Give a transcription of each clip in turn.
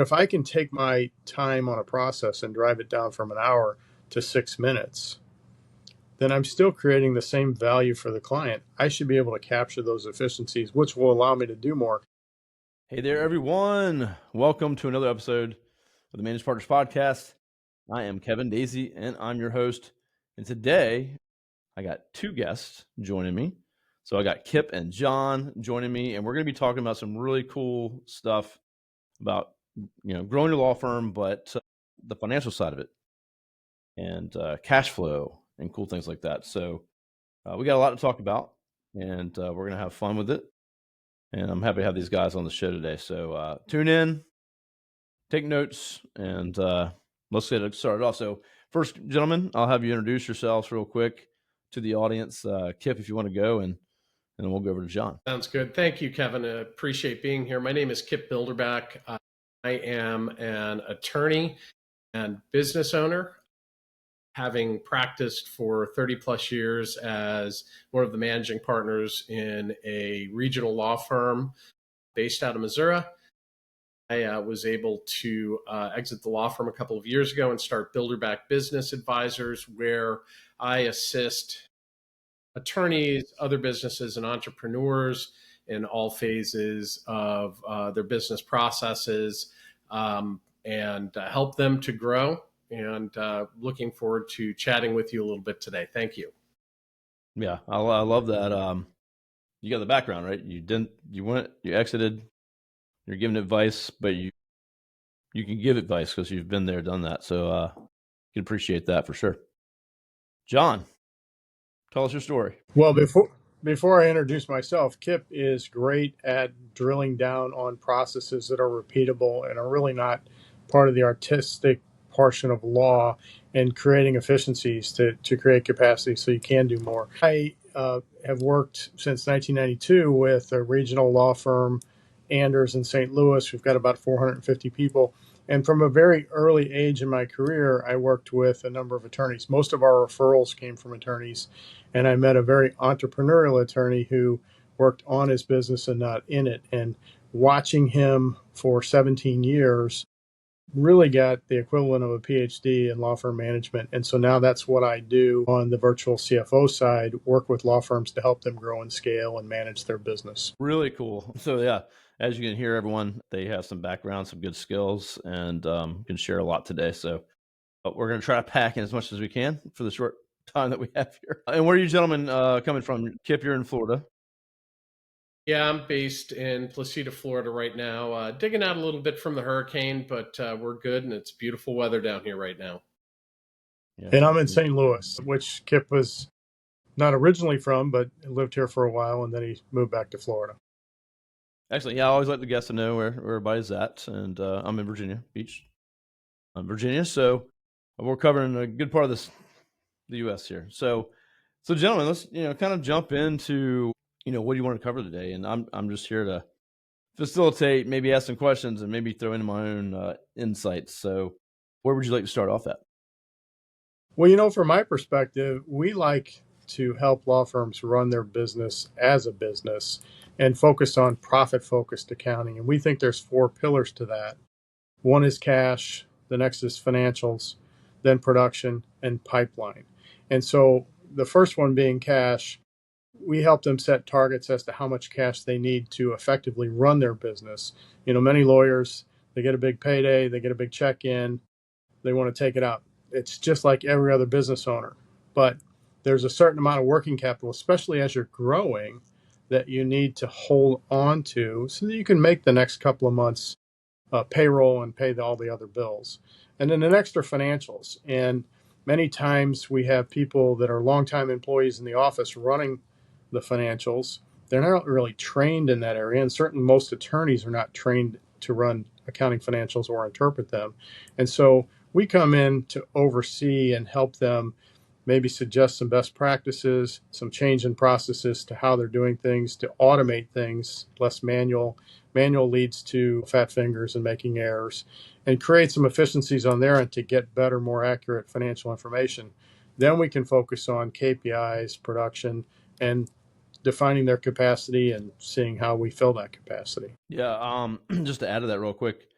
If I can take my time on a process and drive it down from an hour to 6 minutes, then I'm still creating the same value for the client. I should be able to capture those efficiencies, which will allow me to do more. Hey there, everyone. Welcome to another episode of the Managed Partners Podcast. I am Kevin Daisey, and I'm your host. And today, I got two guests joining me. So I got Kip and John joining me, and we're going to be talking about some really cool stuff about, growing your law firm, but the financial side of it, and cash flow, and cool things like that. So we got a lot to talk about, and we're going to have fun with it. And I'm happy to have these guys on the show today. So tune in, take notes, and let's get it started off. So first, gentlemen, I'll have you introduce yourselves real quick to the audience. Kip, if you want to go, and then we'll go over to John. Sounds good. Thank you, Kevin. I appreciate being here. My name is Kip Bilderback. I am an attorney and business owner, having practiced for 30 plus years as one of the managing partners in a regional law firm based out of Missouri. I was able to exit the law firm a couple of years ago and start Bilderback Business Advisors, where I assist attorneys, other businesses, and entrepreneurs in all phases of their business processes and help them to grow. And looking forward to chatting with you a little bit today. Thank you. Yeah, I love that. You got the background, right? You exited, you're giving advice, but you can give advice because you've been there, done that. So you can appreciate that for sure. John, tell us your story. Well, before I introduce myself, Kip is great at drilling down on processes that are repeatable and are really not part of the artistic portion of law, and creating efficiencies to create capacity so you can do more. I have worked since 1992 with a regional law firm, Anders in St. Louis. We've got about 450 people. And from a very early age in my career, I worked with a number of attorneys. Most of our referrals came from attorneys. And I met a very entrepreneurial attorney who worked on his business and not in it. And watching him for 17 years really got the equivalent of a PhD in law firm management. And so now that's what I do on the virtual CFO side, work with law firms to help them grow and scale and manage their business. Really cool. So yeah, as you can hear, everyone, they have some background, some good skills, and can share a lot today. So we're going to try to pack in as much as we can for the short time that we have here. And where are you gentlemen coming from? Kip, you're in Florida. Yeah, I'm based in Placida, Florida right now, digging out a little bit from the hurricane, but we're good, and it's beautiful weather down here right now. Yeah. And I'm in St. Louis, which Kip was not originally from, but lived here for a while, and then he moved back to Florida. Excellent. Yeah, I always like the guests to know where everybody's at, and I'm in Virginia Beach, Virginia. So we're covering a good part of the U.S. here. So gentlemen, let's kind of jump into what do you want to cover today, and I'm just here to facilitate, maybe ask some questions, and maybe throw in my own insights. So where would you like to start off at? Well, from my perspective, we like to help law firms run their business as a business and focus on profit-focused accounting. And we think there's 4 pillars to that. One is cash, the next is financials, then production, and pipeline. And so the first one being cash, we help them set targets as to how much cash they need to effectively run their business. Many lawyers, they get a big payday, they get a big check in, they want to take it out. It's just like every other business owner. But there's a certain amount of working capital, especially as you're growing, that you need to hold on to so that you can make the next couple of months payroll and pay all the other bills. And then the next are financials. And many times we have people that are longtime employees in the office running the financials. They're not really trained in that area. And certainly most attorneys are not trained to run accounting financials or interpret them. And so we come in to oversee and help them maybe suggest some best practices, some change in processes to how they're doing things, to automate things, less manual. Manual leads to fat fingers and making errors, and create some efficiencies on their end to get better, more accurate financial information. Then we can focus on KPIs, production, and defining their capacity and seeing how we fill that capacity. Yeah, just to add to that real quick,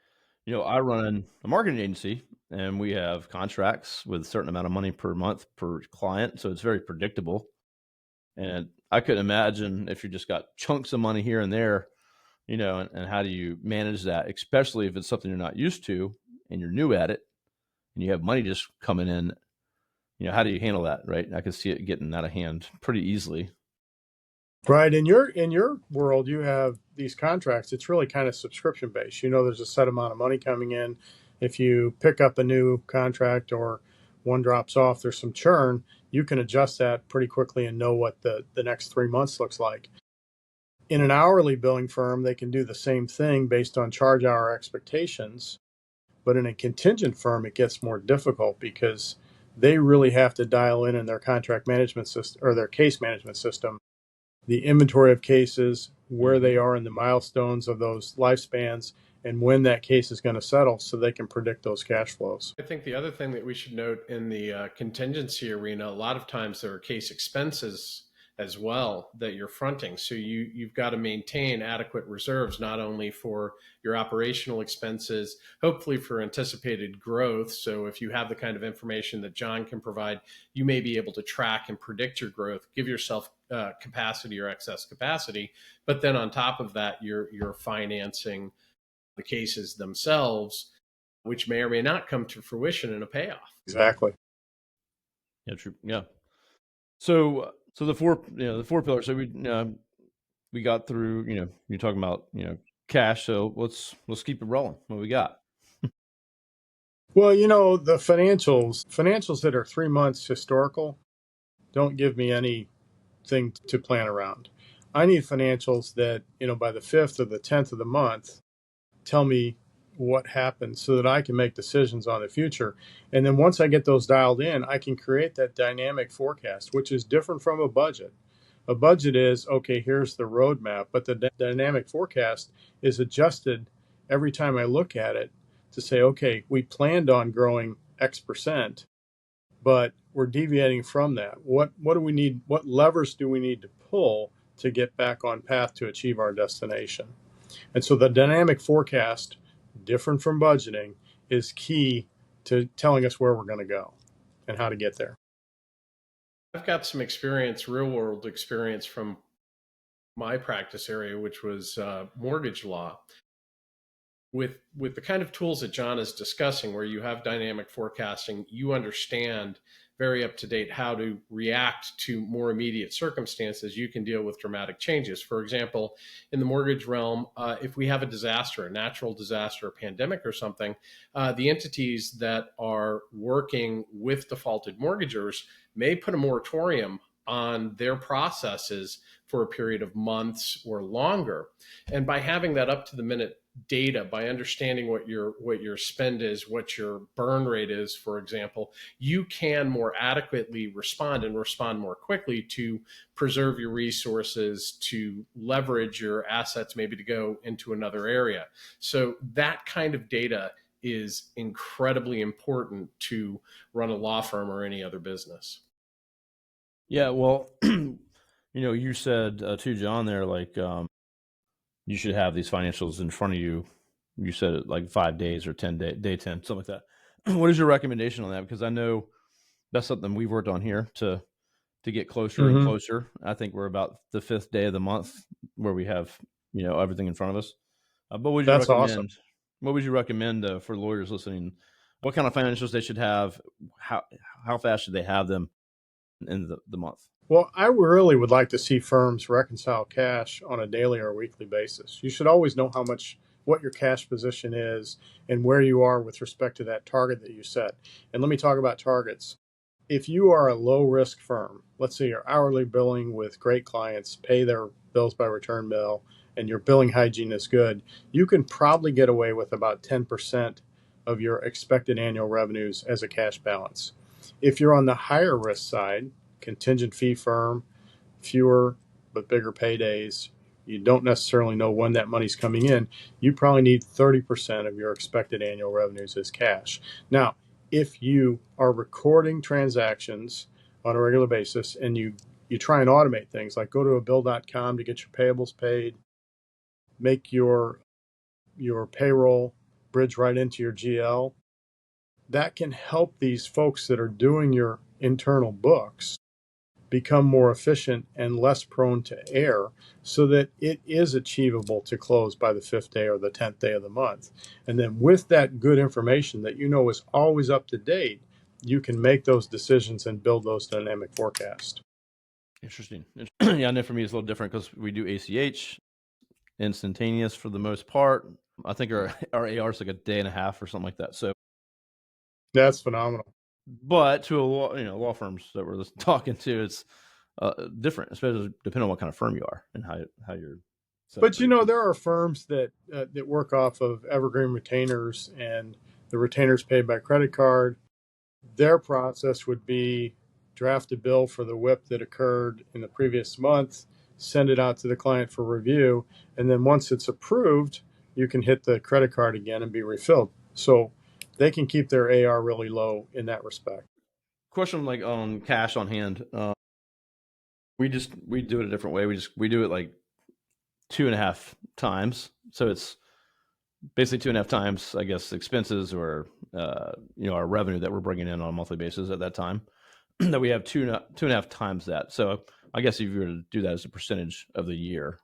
I run a marketing agency, and we have contracts with a certain amount of money per month per client, so it's very predictable. And I couldn't imagine if you just got chunks of money here and there, and how do you manage that, especially if it's something you're not used to and you're new at it and you have money just coming in. How do you handle that, right? I could see it getting out of hand pretty easily. Right. In your world, you have these contracts. It's really kind of subscription based. There's a set amount of money coming in. If you pick up a new contract or one drops off, there's some churn. You can adjust that pretty quickly and know what the next 3 months looks like. In an hourly billing firm, they can do the same thing based on charge hour expectations. But in a contingent firm, it gets more difficult because they really have to dial in their contract management system or their case management system the inventory of cases, where they are in the milestones of those lifespans, and when that case is going to settle so they can predict those cash flows. I think the other thing that we should note in the contingency arena, a lot of times there are case expenses as well that you're fronting. So you've got to maintain adequate reserves, not only for your operational expenses, hopefully for anticipated growth. So if you have the kind of information that John can provide, you may be able to track and predict your growth, give yourself capacity or excess capacity. But then on top of that, you're financing the cases themselves, which may or may not come to fruition in a payoff. Exactly. Yeah, true. Yeah. So the four pillars. So we got through. You're talking about cash. So let's keep it rolling. What we got? Well, the financials that are 3 months historical don't give me anything to plan around. I need financials that, by the 5th or the 10th of the month, tell me what happened so that I can make decisions on the future. And then once I get those dialed in, I can create that dynamic forecast, which is different from a budget. A budget is, okay, here's the roadmap, but the dynamic forecast is adjusted every time I look at it to say, okay, we planned on growing X%, but we're deviating from that. What do we need? What levers do we need to pull to get back on path to achieve our destination? And so the dynamic forecast, different from budgeting, is key to telling us where we're going to go and how to get there. I've got some experience, real world experience from my practice area, which was mortgage law. With the kind of tools that John is discussing, where you have dynamic forecasting, you understand very up to date how to react to more immediate circumstances. You can deal with dramatic changes. For example, in the mortgage realm, if we have a disaster, a natural disaster, a pandemic or something, the entities that are working with defaulted mortgagors may put a moratorium on their processes for a period of months or longer. And by having that up to the minute data, by understanding what your spend is, what your burn rate is, for example, you can more adequately respond and respond more quickly to preserve your resources, to leverage your assets, maybe to go into another area. So that kind of data is incredibly important to run a law firm or any other business. Yeah. Well, you said to John there, like you should have these financials in front of you. You said it like 5 days or 10 day 10, something like that. What is your recommendation on that? Because I know that's something we've worked on here to get closer and closer. I think we're about the 5th day of the month where we have everything in front of us. But what would you That's recommend? awesome. What would you recommend for lawyers listening? What kind of financials they should have? How fast should they have them in the month? Well, I really would like to see firms reconcile cash on a daily or weekly basis. You should always know what your cash position is and where you are with respect to that target that you set. And let me talk about targets. If you are a low risk firm, let's say you're hourly billing with great clients, pay their bills by return bill, and your billing hygiene is good, you can probably get away with about 10% of your expected annual revenues as a cash balance. If you're on the higher risk side, contingent fee firm, fewer but bigger paydays, you don't necessarily know when that money's coming in, you probably need 30% of your expected annual revenues as cash. Now, if you are recording transactions on a regular basis and you try and automate things like go to a bill.com to get your payables paid, make your payroll, bridge right into your GL. That can help these folks that are doing your internal books become more efficient and less prone to error so that it is achievable to close by the 5th day or the 10th day of the month. And then with that good information that you know is always up to date, you can make those decisions and build those dynamic forecasts. Interesting. Yeah, I know for me it's a little different because we do ACH, instantaneous for the most part. I think our AR is like a day and a half or something like that. So, That's phenomenal. but to a law firms that we're talking to, it's different, especially depending on what kind of firm you are and how you're. But there are firms that work off of evergreen retainers, and the retainers paid by credit card. Their process would be draft a bill for the WIP that occurred in the previous month, send it out to the client for review, and then once it's approved, you can hit the credit card again and be refilled. So they can keep their AR really low in that respect. Question like on cash on hand. We do it a different way. We do it like 2.5 times. So it's basically 2.5 times, I guess, expenses or our revenue that we're bringing in on a monthly basis at that time. That we have 2.5 times that. So I guess if you were to do that as a percentage of the year,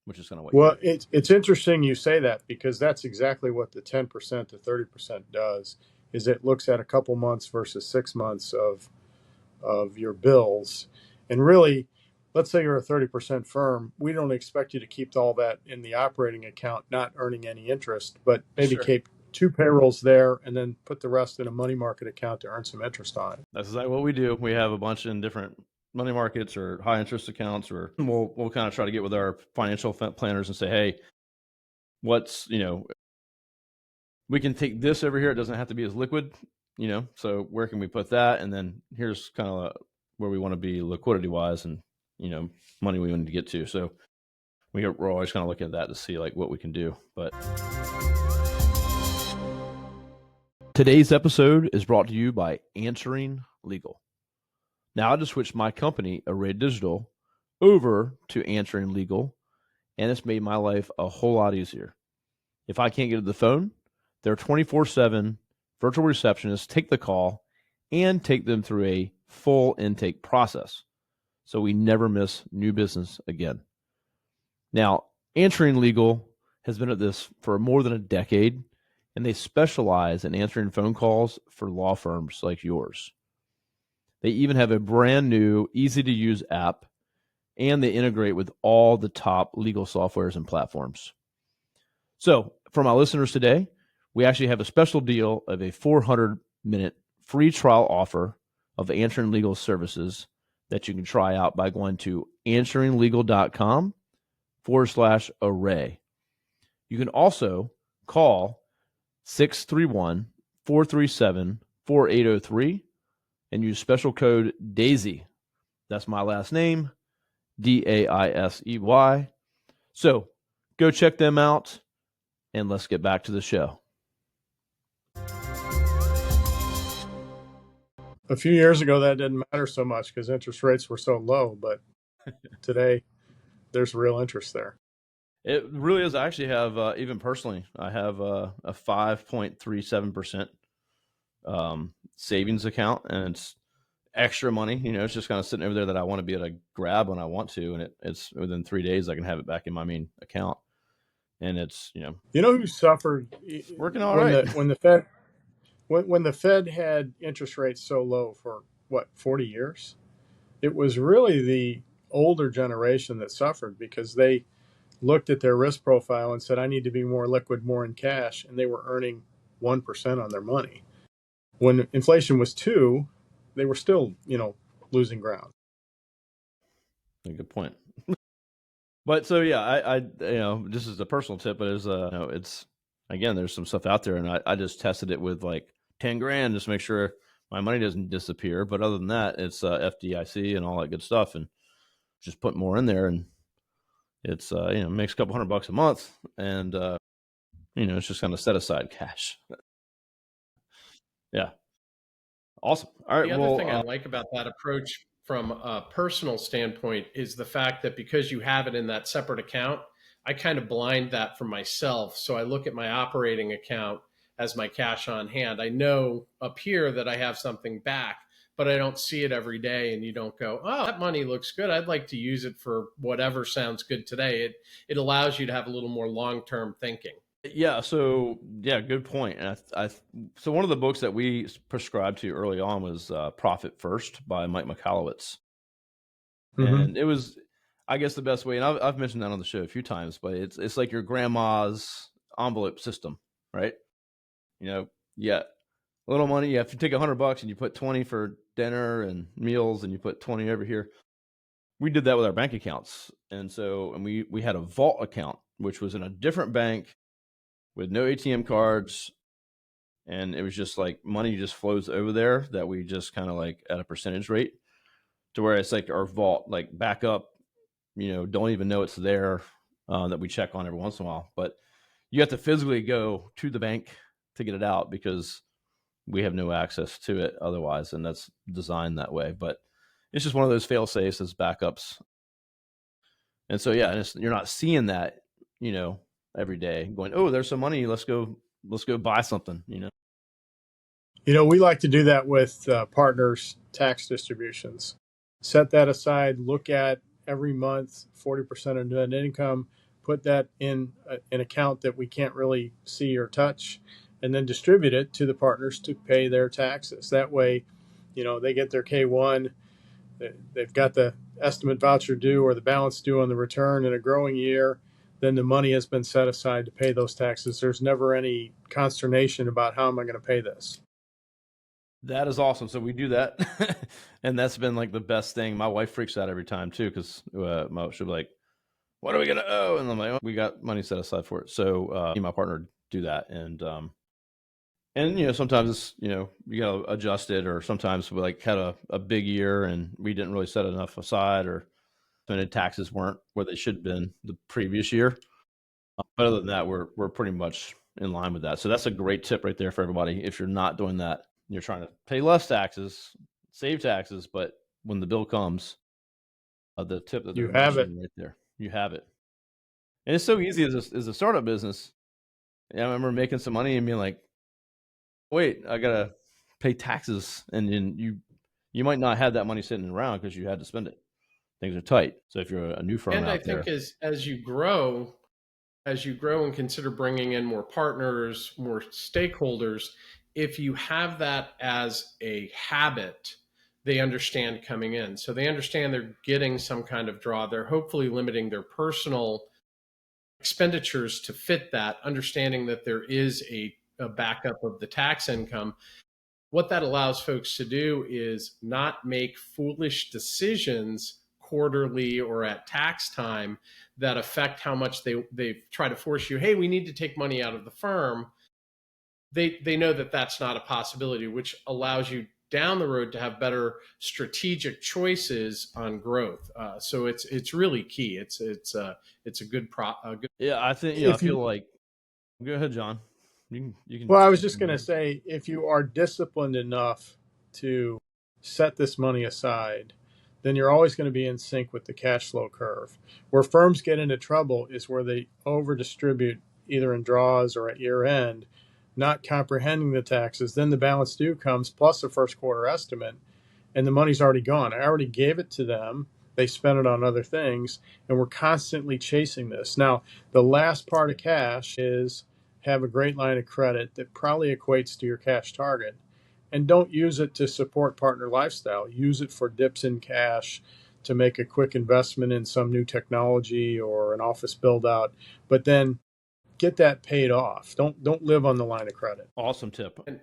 which is kind of what. Well, it's interesting you say that, because that's exactly what the 10% to 30% does. Is it looks at a couple months versus 6 months of your bills, and really, let's say you're a 30% firm, we don't expect you to keep all that in the operating account, not earning any interest, but maybe keep 2 payrolls there and then put the rest in a money market account to earn some interest on it. That's exactly what we do. We have a bunch in different money markets or high interest accounts, or we'll kind of try to get with our financial planners and say, hey, what's, we can take this over here. It doesn't have to be as liquid, so where can we put that? And then here's kind of where we want to be liquidity wise and, money we want to get to. So we're always kind of looking at that to see like what we can do. But today's episode is brought to you by Answering Legal. Now I just switched my company, Array Digital, over to Answering Legal, and it's made my life a whole lot easier. If I can't get to the phone, their 24/7 virtual receptionists take the call and take them through a full intake process, so we never miss new business again. Now, Answering Legal has been at this for more than a decade, and they specialize in answering phone calls for law firms like yours. They even have a brand new, easy-to-use app, and they integrate with all the top legal softwares and platforms. So, for my listeners today, we actually have a special deal of a 400-minute free trial offer of Answering Legal services that you can try out by going to answeringlegal.com/array. You can also call 631-437-4803 and use special code Daisey. That's my last name, Daisey. So go check them out, and let's get back to the show. A few years ago, that didn't matter so much because interest rates were so low, but today there's real interest there. It really is. I actually have, even personally, I have a 5.37% savings account, and it's extra money. It's just kind of sitting over there that I want to be able to grab when I want to, and it's within 3 days I can have it back in my main account, and it's who suffered working all right when the Fed had interest rates so low for 40 years. It was really the older generation that suffered because they looked at their risk profile and said, I need to be more liquid, more in cash, and they were earning 1% on their money. When inflation was 2%, they were still, losing ground. A good point. But so yeah, I this is a personal tip, but it's again, there's some stuff out there, and I just tested it with like 10 grand just to make sure my money doesn't disappear. But other than that, it's FDIC and all that good stuff, and just put more in there, and it's makes a couple $100 a month, and it's just kind of set aside cash. Yeah, awesome. All right. The other thing I like about that approach from a personal standpoint is the fact that because you have it in that separate account, I kind of blind that for myself. So I look at my operating account as my cash on hand. I know up here that I have something back, but I don't see it every day. And you don't go, oh, that money looks good. I'd like to use it for whatever sounds good today. It allows you to have a little more long-term thinking. Yeah. So yeah, good point. And so one of the books that we prescribed to early on was Profit First by Mike Michalowicz. And it was, I guess, the best way. And I've mentioned that on the show a few times, but it's like your grandma's envelope system, right? You get a little money. If you take $100 and you put 20 for dinner and meals, and you put 20 over here. We did that with our bank accounts, and we had a vault account, which was in a different bank with no ATM cards, and it was just like money just flows over there that we just kind of like at a percentage rate, to where it's like our vault, like backup. Don't even know it's there, that we check on every once in a while, but you have to physically go to the bank to get it out because we have no access to it otherwise, and that's designed that way. But it's just one of those fail safes as backups. And so, yeah, and you're not seeing that, every day going, oh, there's some money. Let's go buy something. We like to do that with partners' tax distributions. Set that aside, look at every month 40% of net income, put that in an account that we can't really see or touch, and then distribute it to the partners to pay their taxes. That way, they get their K1, they've got the estimate voucher due or the balance due on the return in a growing year. Then the money has been set aside to pay those taxes. There's never any consternation about how am I going to pay this. That is awesome. So we do that, and that's been like the best thing. My wife freaks out every time too, because she'll be like, "What are we gonna owe?" And I'm like, "Oh, we got money set aside for it." So me and my partner do that, and sometimes it's, you gotta adjust it, or sometimes we like had a big year and we didn't really set enough aside, or the taxes weren't where they should have been the previous year. But other than that, we're pretty much in line with that. So that's a great tip right there for everybody. If you're not doing that, you're trying to pay less taxes, save taxes, but when the bill comes, the tip that they're You have it. mentioning right there, you have it. And it's so easy as a startup business. I remember making some money and being like, wait, I gotta pay taxes, and then you might not have that money sitting around because you had to spend it. Things are tight. So if you're a new firm And I out there, think as you grow, and consider bringing in more partners, more stakeholders, if you have that as a habit, they understand coming in. So they understand they're getting some kind of draw. They're hopefully limiting their personal expenditures to fit that, understanding that there is a backup of the tax income. What that allows folks to do is not make foolish decisions quarterly or at tax time that affect how much they try to force you, hey, we need to take money out of the firm. They know that that's not a possibility, which allows you down the road to have better strategic choices on growth. So it's really key. It's a good yeah, I think I If feel you, like. Go ahead, John. You can. well, I was just going to say, if you are disciplined enough to set this money aside, then you're always going to be in sync with the cash flow curve. Where firms get into trouble is where they over distribute either in draws or at year end, not comprehending the taxes. Then the balance due comes plus the first quarter estimate, and the money's already gone. I already gave it to them. They spent it on other things, and we're constantly chasing this. Now, the last part of cash is have a great line of credit that probably equates to your cash target. And don't use it to support partner lifestyle. Use it for dips in cash to make a quick investment in some new technology or an office build out. But then get that paid off. Don't live on the line of credit. Awesome tip. And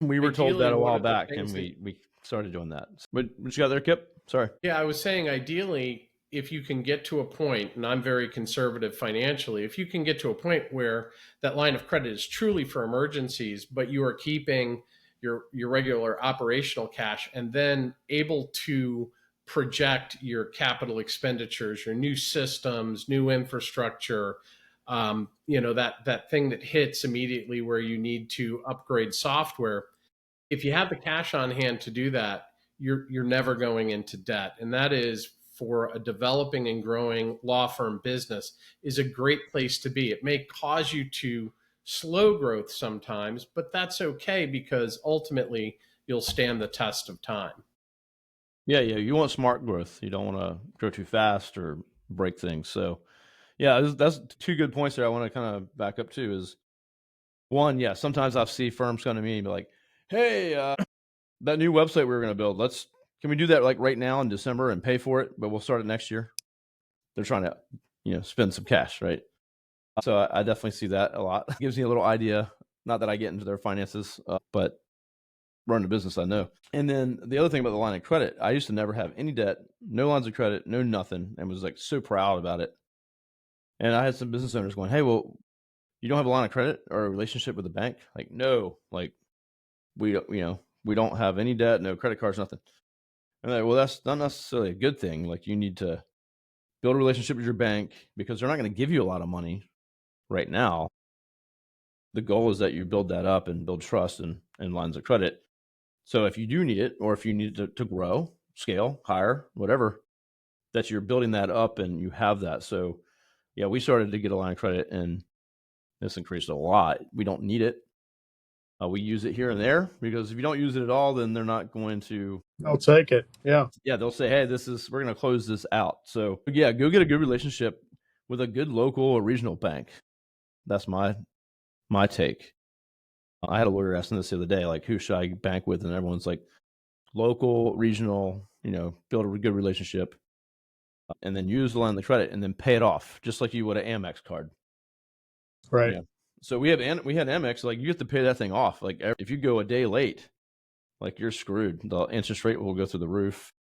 We were told ideally, that a one while of the back, and things that we started doing that. What you got there, Kip? Sorry. Yeah, I was saying ideally, if you can get to a point, and I'm very conservative financially, if you can get to a point where that line of credit is truly for emergencies, but you are keeping your regular operational cash and then able to project your capital expenditures, your new systems, new infrastructure, that thing that hits immediately where you need to upgrade software. If you have the cash on hand to do that, you're never going into debt, and that is for a developing and growing law firm business is a great place to be. It may cause you to slow growth sometimes, but that's okay because ultimately you'll stand the test of time. Yeah, you want smart growth. You don't want to grow too fast or break things. So, yeah, that's two good points there. I want to kind of back up to is one, yeah, sometimes I see firms come to me and be like, "Hey, that new website we were going to build, can we do that like right now in December and pay for it, but we'll start it next year?" They're trying to, spend some cash, right? So I definitely see that a lot. It gives me a little idea. Not that I get into their finances, but run the business, I know. And then the other thing about the line of credit, I used to never have any debt, no lines of credit, no nothing, and was like so proud about it. And I had some business owners going, "Hey, well, you don't have a line of credit or a relationship with the bank?" Like, no, like we don't, we don't have any debt, no credit cards, nothing. And I'm like, well, that's not necessarily a good thing. Like, you need to build a relationship with your bank because they're not going to give you a lot of money right now. The goal is that you build that up and build trust and lines of credit. So if you do need it, or if you need to grow, scale, hire, whatever, that you're building that up and you have that. So yeah, we started to get a line of credit and this increased a lot. We don't need it. We use it here and there because if you don't use it at all, then they're not going to. I'll take it. Yeah. Yeah, they'll say, "Hey, we're going to close this out." So yeah, go get a good relationship with a good local or regional bank. That's my take. I had a lawyer asking this the other day, like, who should I bank with? And everyone's like, local, regional, build a good relationship, and then use the line of credit and then pay it off, just like you would an Amex card. Right. Yeah. So we had Amex, like you have to pay that thing off. Like if you go a day late, like you're screwed. The interest rate will go through the roof.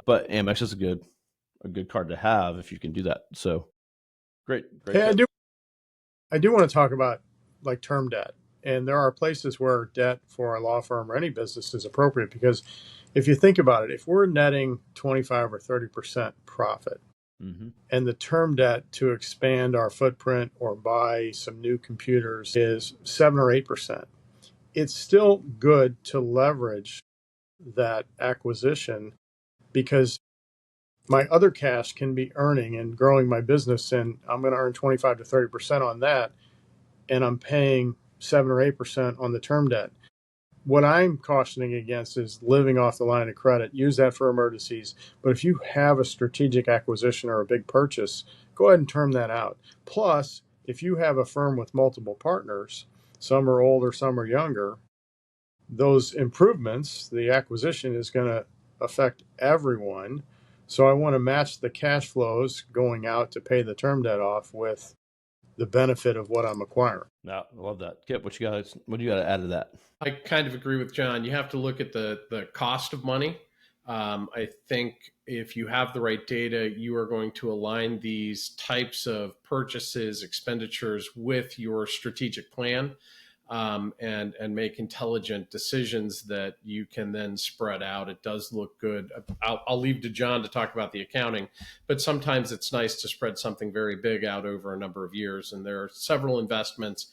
But Amex is a good card to have if you can do that. So great. Hey, I do want to talk about like term debt. And there are places where debt for a law firm or any business is appropriate because if you think about it, if we're netting 25 or 30% profit and the term debt to expand our footprint or buy some new computers is 7 or 8%, it's still good to leverage that acquisition because my other cash can be earning and growing my business, and I'm going to earn 25 to 30% on that, and I'm paying 7 or 8% on the term debt. What I'm cautioning against is living off the line of credit. Use that for emergencies. But if you have a strategic acquisition or a big purchase, go ahead and term that out. Plus, if you have a firm with multiple partners, some are older, some are younger, those improvements, the acquisition is going to affect everyone. So I want to match the cash flows going out to pay the term debt off with the benefit of what I'm acquiring. No, I love that. Kip, what you got to add to that? I kind of agree with John. You have to look at the cost of money. I think if you have the right data, you are going to align these types of purchases, expenditures with your strategic plan, and make intelligent decisions that you can then spread out. It does look good. I'll leave to John to talk about the accounting, but sometimes it's nice to spread something very big out over a number of years. And there are several investments.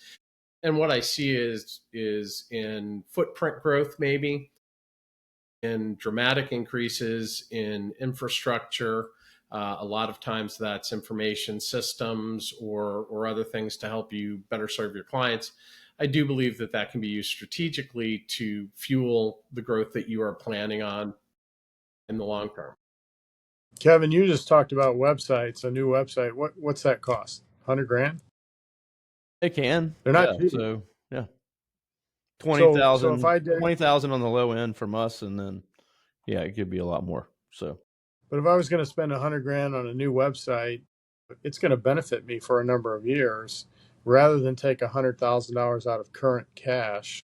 And what I see is in footprint growth, maybe in dramatic increases in infrastructure. A lot of times that's information systems or other things to help you better serve your clients. I do believe that can be used strategically to fuel the growth that you are planning on in the long term. Kevin, you just talked about websites, a new website. What's that cost? 100 grand? It can. They're not cheap. So yeah. So if I did, 20,000 on the low end from us, and then it could be a lot more. So, but if I was going to spend 100 grand on a new website, it's going to benefit me for a number of years rather than take $100,000 out of current cash.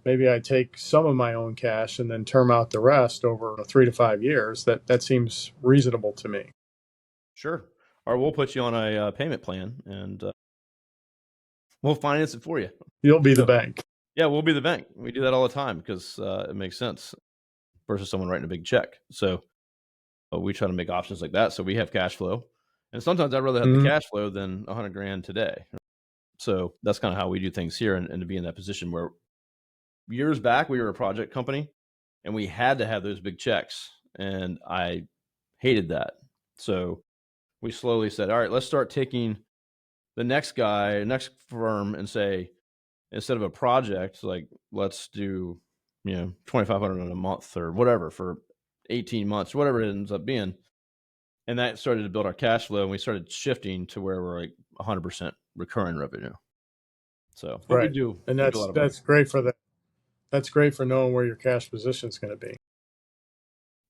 Maybe I take some of my own cash and then term out the rest over 3 to 5 years. That seems reasonable to me. sure. Or we'll put you on a payment plan and we'll finance it for you. You'll be the bank. Yeah, we'll be the bank. We do that all the time because it makes sense versus someone writing a big check. So we try to make options like that so we have cash flow. And sometimes I'd rather have the cash flow than 100 grand today. So that's kind of how we do things here, and to be in that position where years back we were a project company and we had to have those big checks. And I hated that. So we slowly said, all right, let's start taking the next firm and say, instead of a project, like let's do, $2,500 a month or whatever for 18 months, whatever it ends up being. And that started to build our cash flow, and we started shifting to where we're like 100% recurring revenue. So, but we Right. do And make a lot of money. that's great for that. That's great for knowing where your cash position is going to be.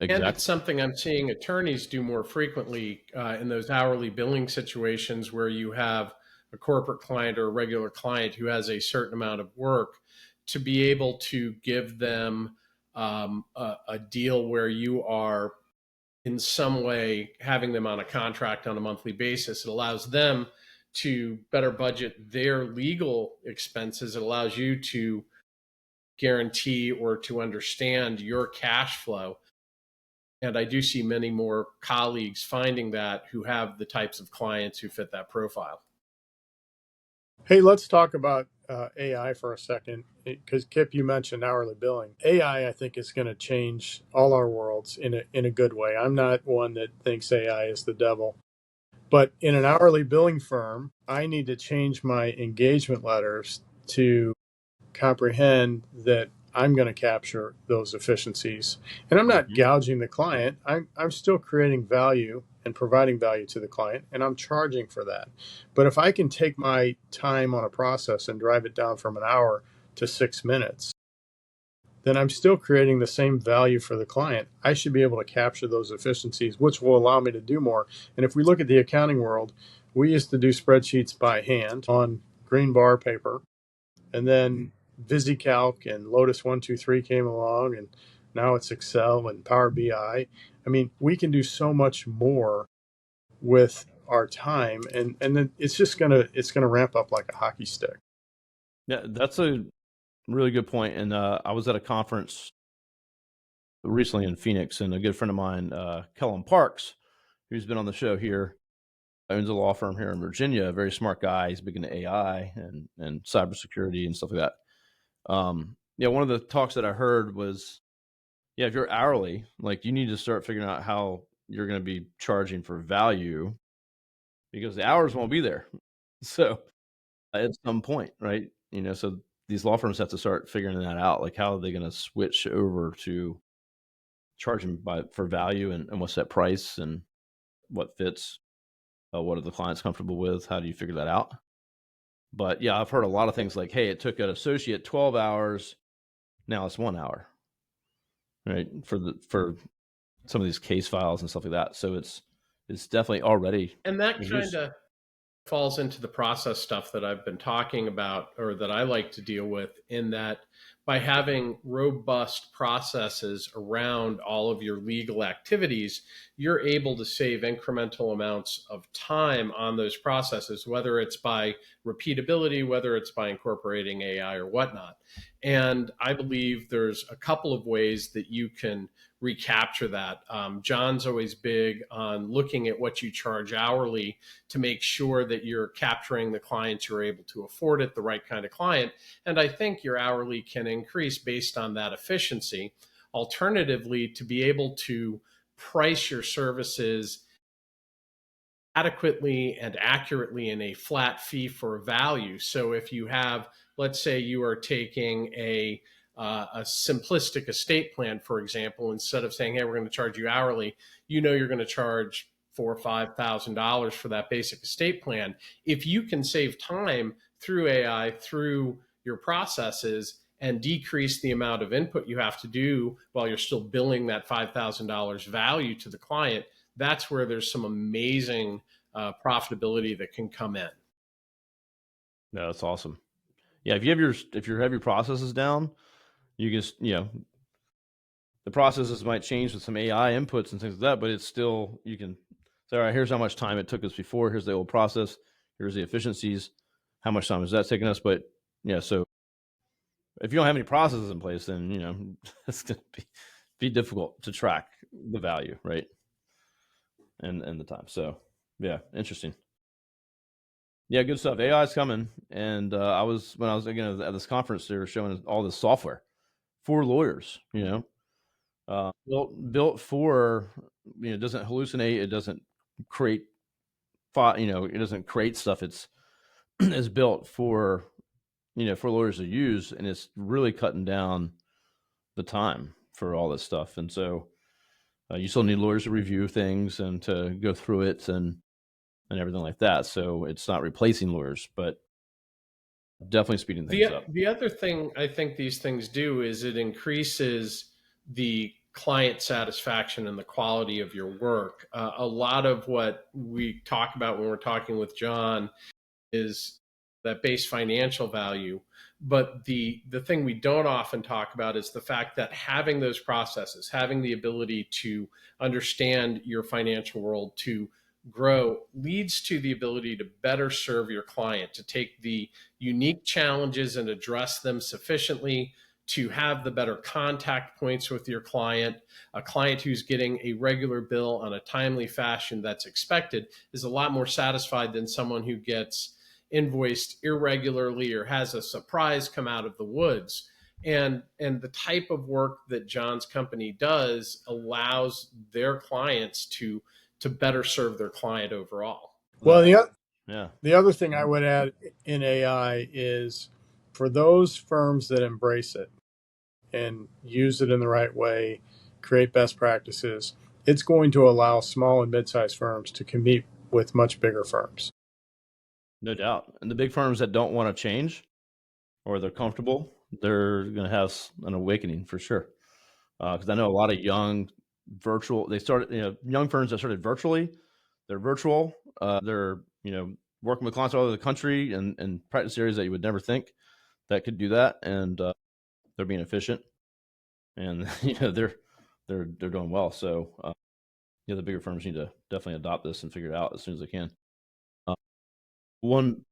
And it's Exactly. something I'm seeing attorneys do more frequently in those hourly billing situations where you have a corporate client or a regular client who has a certain amount of work, to be able to give them a deal where you are in some way having them on a contract on a monthly basis. It allows them to better budget their legal expenses. It allows you to guarantee or to understand your cash flow. And I do see many more colleagues finding that who have the types of clients who fit that profile. Hey, let's talk about AI for a second, because Kip, you mentioned hourly billing. AI, I think, is going to change all our worlds in a good way. I'm not one that thinks AI is the devil, but in an hourly billing firm, I need to change my engagement letters to comprehend that I'm going to capture those efficiencies. And I'm not Mm-hmm. gouging the client. I'm still creating value and providing value to the client, and I'm charging for that. But if I can take my time on a process and drive it down from an hour to 6 minutes, then I'm still creating the same value for the client. I should be able to capture those efficiencies, which will allow me to do more. And if we look at the accounting world, we used to do spreadsheets by hand on green bar paper, and then VisiCalc and Lotus 123 came along, and now it's Excel and Power BI. I mean, we can do so much more with our time, and then it's gonna ramp up like a hockey stick. Yeah, that's a really good point. And I was at a conference recently in Phoenix, and a good friend of mine, Kellum Parks, who's been on the show here, owns a law firm here in Virginia. A very smart guy. He's big into AI and cybersecurity and stuff like that. One of the talks that I heard was, if you're hourly, like you need to start figuring out how you're going to be charging for value, because the hours won't be there. So at some point, right? So these law firms have to start figuring that out. Like, how are they going to switch over to charging for value, and what's that price, and what fits? What are the clients comfortable with? How do you figure that out? But yeah, I've heard a lot of things like, hey, it took an associate 12 hours. Now it's 1 hour, right? For some of these case files and stuff like that. So it's definitely already And that kind reduced. of falls into the process stuff that I've been talking about, or that I like to deal with, in that by having robust processes around all of your legal activities, you're able to save incremental amounts of time on those processes, whether it's by repeatability, whether it's by incorporating AI or whatnot. And I believe there's a couple of ways that you can recapture that. John's always big on looking at what you charge hourly to make sure that you're capturing the clients you're able to afford it, the right kind of client. And I think your hourly can increase based on that efficiency. Alternatively, to be able to price your services adequately and accurately in a flat fee for value. So if you have, let's say you are taking a simplistic estate plan, for example, instead of saying, hey, we're going to charge you hourly, you're going to charge $4,000 or $5,000 for that basic estate plan. If you can save time through AI, through your processes, and decrease the amount of input you have to do while you're still billing that $5,000 value to the client, that's where there's some amazing profitability that can come in. No, that's awesome. Yeah, if you have your processes down, you can the processes might change with some AI inputs and things like that, but it's still, you can say, all right, here's how much time it took us before. Here's the old process. Here's the efficiencies. How much time is that taking us? But so if you don't have any processes in place, then it's going to be difficult to track the value, right? And the time. So yeah, interesting. Yeah, good stuff. AI is coming, and when I was again at this conference, they were showing all this software for lawyers. Built for it doesn't hallucinate. It doesn't create thought. It doesn't create stuff. It's is built for for lawyers to use, and it's really cutting down the time for all this stuff. And so you still need lawyers to review things and to go through it and everything like that. So it's not replacing lawyers, but definitely speeding things up. The other thing I think these things do is it increases the client satisfaction and the quality of your work. A lot of what we talk about when we're talking with John is that base financial value. But the thing we don't often talk about is the fact that having those processes, having the ability to understand your financial world, to grow, leads to the ability to better serve your client, to take the unique challenges and address them sufficiently, to have the better contact points with your client. A client who's getting a regular bill on a timely fashion that's expected is a lot more satisfied than someone who gets invoiced irregularly or has a surprise come out of the woods. And the type of work that John's company does allows their clients to better serve their client overall. Well, Yeah. the other thing I would add in AI is for those firms that embrace it and use it in the right way, create best practices, it's going to allow small and mid-sized firms to compete with much bigger firms. No doubt. And the big firms that don't want to change or they're comfortable, they're going to have an awakening for sure. Because I know a lot of young young firms that started virtually, they're virtual. They're, working with clients all over the country and practice areas that you would never think that could do that. And they're being efficient and, they're doing well. So, the bigger firms need to definitely adopt this and figure it out as soon as they can. One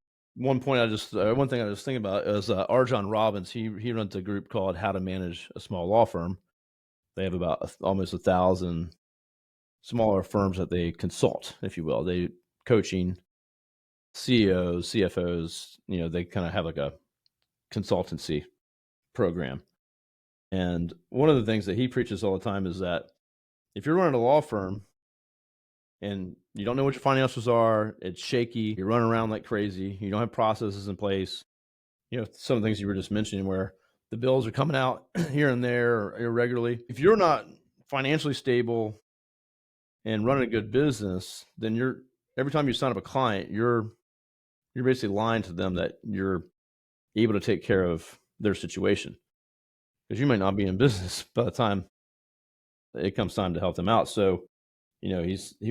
thing I was thinking about is Arjon Robbins. He runs a group called How to Manage a Small Law Firm. They have about almost 1,000 smaller firms that they consult, if you will. They coaching CEOs, CFOs. They kind of have like a consultancy program. And one of the things that he preaches all the time is that if you're running a law firm and you don't know what your financials are, it's shaky, you're running around like crazy, you don't have processes in place, some of the things you were just mentioning where the bills are coming out here and there or irregularly. If you're not financially stable and running a good business, then every time you sign up a client, you're basically lying to them that you're able to take care of their situation, because you might not be in business by the time it comes time to help them out. So, he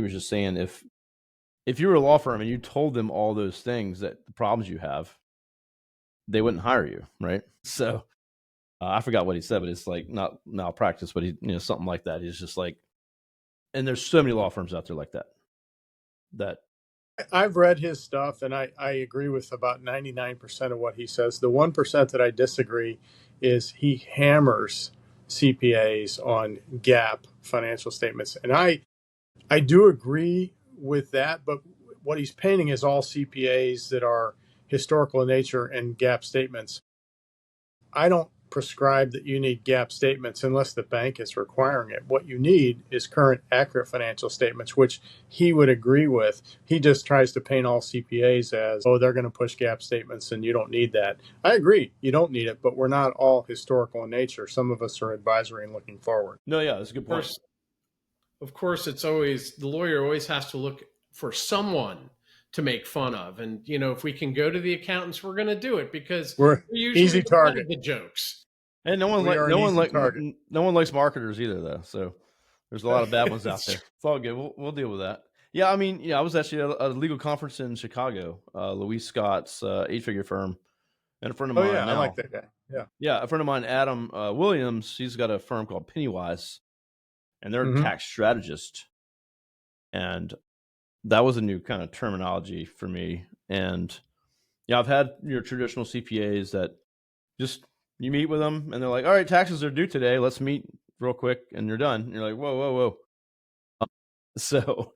was just saying if you were a law firm and you told them all those things, that the problems you have, they wouldn't hire you, right? So I forgot what he said, but it's like not malpractice, but he, something like that. He's just like, and there's so many law firms out there like that. I've read his stuff and I agree with about 99% of what he says. The 1% that I disagree is he hammers CPAs on GAAP financial statements. And I do agree with that, but what he's painting is all CPAs that are historical in nature and GAAP statements. I don't prescribe that you need GAAP statements unless the bank is requiring it. What you need is current, accurate financial statements, which he would agree with. He just tries to paint all CPAs as, oh, they're going to push GAAP statements and you don't need that. I agree, you don't need it, but we're not all historical in nature. Some of us are advisory and looking forward. No, yeah, that's a good point. Of course, it's always the lawyer always has to look for someone to make fun of, and if we can go to the accountants, we're going to do it because We're usually easy target. the jokes. And no one likes marketers either, though. So there's a lot of bad ones out there. It's all good. We'll deal with that. Yeah, I mean, I was actually at a legal conference in Chicago. Louise Scott's 8-figure firm, and a friend of mine. Oh yeah, now, I like that guy. Yeah, a friend of mine, Adam Williams. He's got a firm called Pennywise, and they're a tax strategist. And that was a new kind of terminology for me. And I've had your traditional CPAs that just you meet with them and they're like, all right, taxes are due today. Let's meet real quick and you're done. And you're like, whoa. So,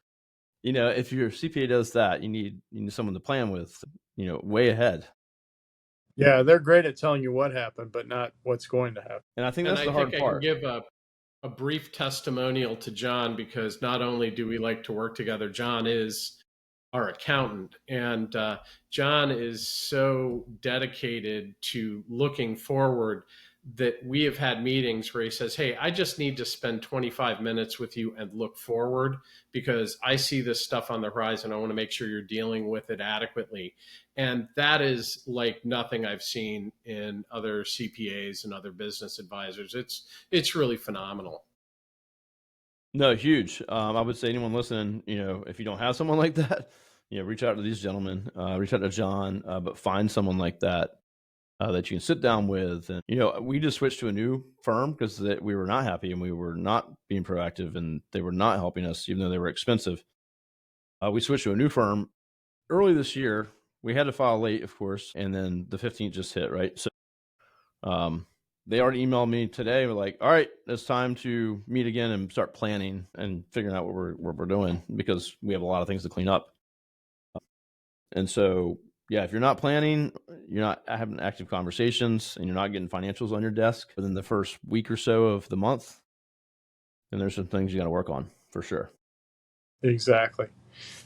if your CPA does that, you need someone to plan with, way ahead. Yeah, they're great at telling you what happened, but not what's going to happen. And I think that's the hard part. a brief testimonial to John, because not only do we like to work together, John is our accountant. And John is so dedicated to looking forward that we have had meetings where he says, "Hey, I just need to spend 25 minutes with you and look forward, because I see this stuff on the horizon. I want to make sure you're dealing with it adequately." And that is like nothing I've seen in other CPAs and other business advisors. It's really phenomenal. No, huge. I would say anyone listening, if you don't have someone like that, reach out to these gentlemen, reach out to John, but find someone like that that you can sit down with. And we just switched to a new firm because we were not happy and we were not being proactive and they were not helping us, even though they were expensive. We switched to a new firm early this year. We had to file late, of course, and then the 15th just hit, right? So they already emailed me today. We're like, all right, it's time to meet again and start planning and figuring out what we're doing, because we have a lot of things to clean up. And so, yeah, if you're not planning, you're not having active conversations, and you're not getting financials on your desk within the first week or so of the month, then there's some things you got to work on for sure. Exactly.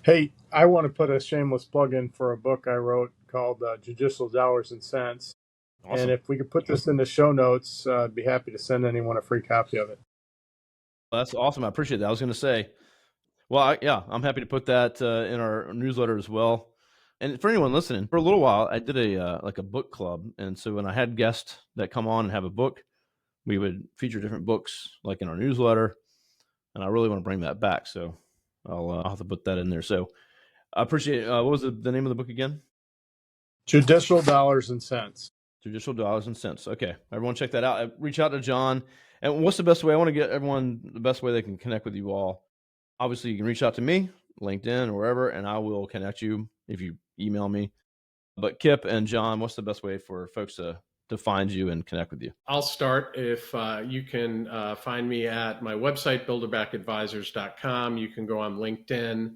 Hey, I want to put a shameless plug in for a book I wrote called Judicial Dollars and Cents. Awesome. And if we could put this in the show notes, I'd be happy to send anyone a free copy of it. That's awesome. I appreciate that. I was going to say, well, I'm happy to put that in our newsletter as well. And for anyone listening, for a little while, I did a book club. And so when I had guests that come on and have a book, we would feature different books like in our newsletter. And I really want to bring that back. So I'll have to put that in there. So I appreciate what was the name of the book again? Judicial Dollars and Cents. Judicial Dollars and Cents. Okay. Everyone check that out. Reach out to John. And what's the best way? I want to get everyone the best way they can connect with you all. Obviously, you can reach out to me, LinkedIn or wherever, and I will connect you if you email me. But Kip and John, what's the best way for folks to find you and connect with you? I'll start. If you can find me at my website, bilderbackadvisors.com. You can go on LinkedIn,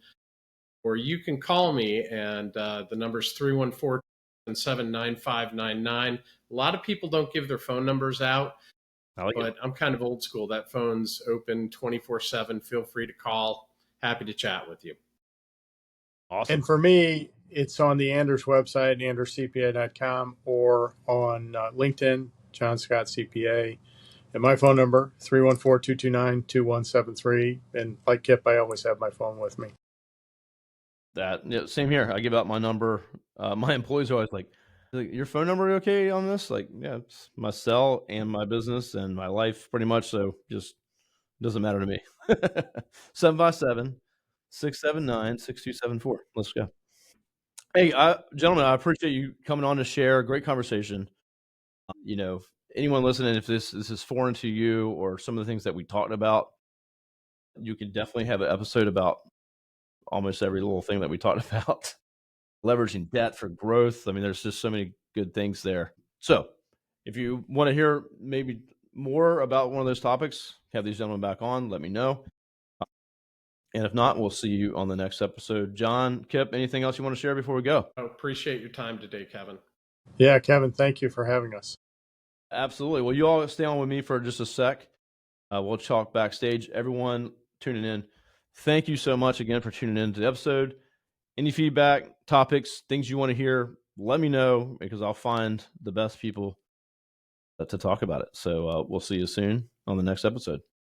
or you can call me, and the number's 314-79599. A lot of people don't give their phone numbers out, but I'm kind of old school. That phone's open 24/7. Feel free to call. Happy to chat with you. Awesome. And for me, it's on the Anders website, anderscpa.com, or on LinkedIn, John Scott CPA. And my phone number, 314-229-2173. And like Kip, I always have my phone with me. Same here. I give out my number. My employees are always like, your phone number okay on this? Like, yeah, it's my cell and my business and my life pretty much. So just doesn't matter to me. 757-679-6274. Let's go. Hey, gentlemen, I appreciate you coming on to share. Great conversation. Anyone listening, if this is foreign to you or some of the things that we talked about, you can definitely have an episode about almost every little thing that we talked about. Leveraging debt for growth. I mean, there's just so many good things there. So if you want to hear maybe more about one of those topics, have these gentlemen back on, let me know. And if not, we'll see you on the next episode. John, Kip, anything else you want to share before we go? I appreciate your time today, Kevin. Yeah, Kevin, thank you for having us. Absolutely. Well, you all stay on with me for just a sec. We'll talk backstage. Everyone tuning in, thank you so much again for tuning in to the episode. Any feedback, topics, things you want to hear, let me know, because I'll find the best people to talk about it. So we'll see you soon on the next episode.